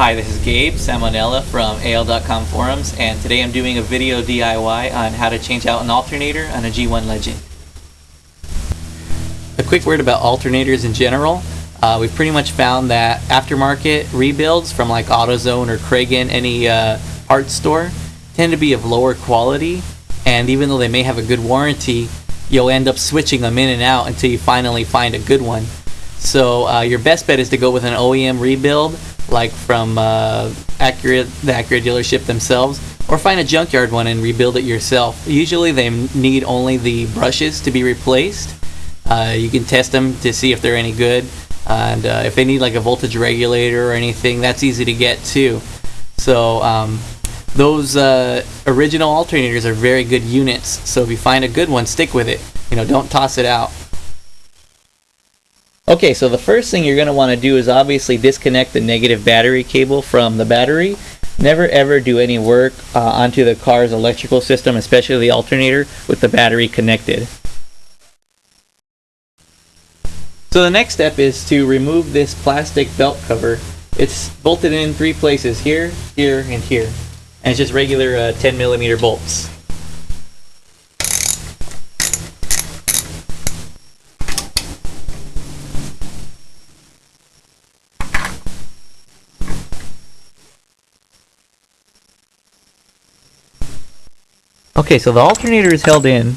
Hi, this is Gabe Salmonella from AL.com forums, and today I'm doing a video DIY on how to change out an alternator on a G1 Legend. A quick word about alternators in general. We've pretty much found that aftermarket rebuilds from like AutoZone or Kragen, any parts store, tend to be of lower quality, and even though they may have a good warranty, you'll end up switching them in and out until you finally find a good one. So your best bet is to go with an OEM rebuild, like from Acura, the Acura dealership themselves, or find a junkyard one and rebuild it yourself. Usually they need only the brushes to be replaced. You can test them to see if they're any good, and if they need like a voltage regulator or anything, that's easy to get too. So those original alternators are very good units, so if you find a good one, stick with it. Don't toss it out. Okay, so the first thing you're going to want to do is obviously disconnect the negative battery cable from the battery. Never ever do any work onto the car's electrical system, especially the alternator, with the battery connected. So the next step is to remove this plastic belt cover. It's bolted in 3 places, here, here, and here. And it's just regular 10mm bolts. Okay, so the alternator is held in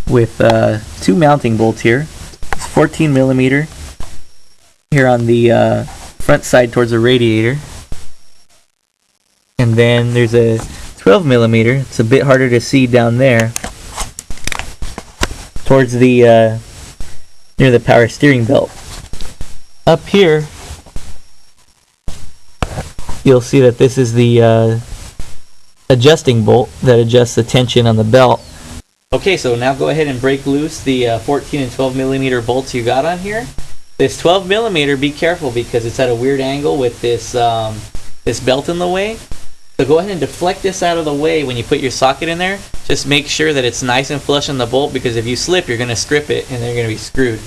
with 2 mounting bolts here. It's 14mm here on the front side towards the radiator. And then there's a 12mm, it's a bit harder to see down there, towards the near the power steering belt. Up here, you'll see that this is the adjusting bolt that adjusts the tension on the belt. Okay, so now go ahead and break loose the 14 and 12mm bolts you got on here. This 12mm, be careful because it's at a weird angle with this this belt in the way. So go ahead and deflect this out of the way when you put your socket in there. Just make sure that it's nice and flush on the bolt, because if you slip, you're going to strip it and then you're going to be screwed.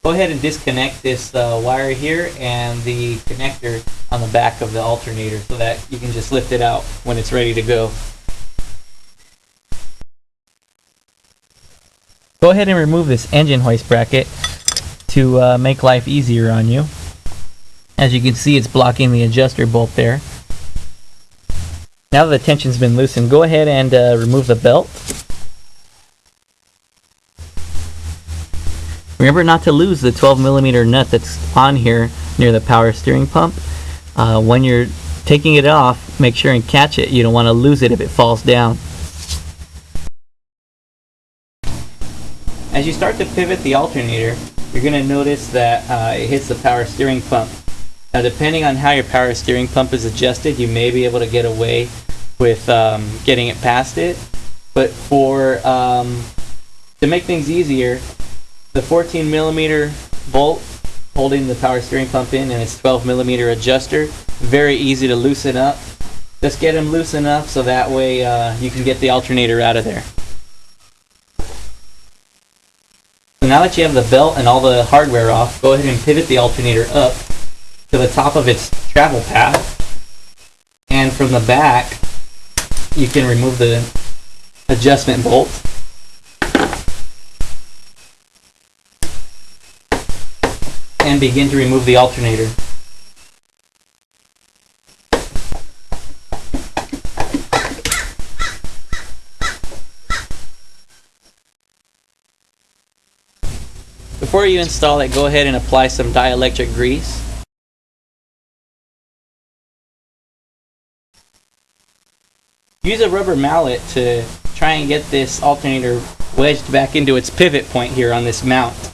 Go ahead and disconnect this wire here and the connector on the back of the alternator so that you can just lift it out when it's ready to go. Go ahead and remove this engine hoist bracket to make life easier on you. As you can see, it's blocking the adjuster bolt there. Now that the tension's been loosened, go ahead and remove the belt. Remember not to lose the 12mm nut that's on here near the power steering pump. When you're taking it off, make sure and catch it. You don't want to lose it if it falls down. As you start to pivot the alternator, you're going to notice that it hits the power steering pump. Now, depending on how your power steering pump is adjusted, you may be able to get away with getting it past it. But to make things easier, the 14mm bolt holding the power steering pump in and its 12mm adjuster, very easy to loosen up. Just get them loose enough so that way you can get the alternator out of there. So now that you have the belt and all the hardware off, go ahead and pivot the alternator up to the top of its travel path. And from the back, you can remove the adjustment bolt. And begin to remove the alternator. Before you install it, go ahead and apply some dielectric grease. Use a rubber mallet to try and get this alternator wedged back into its pivot point here on this mount.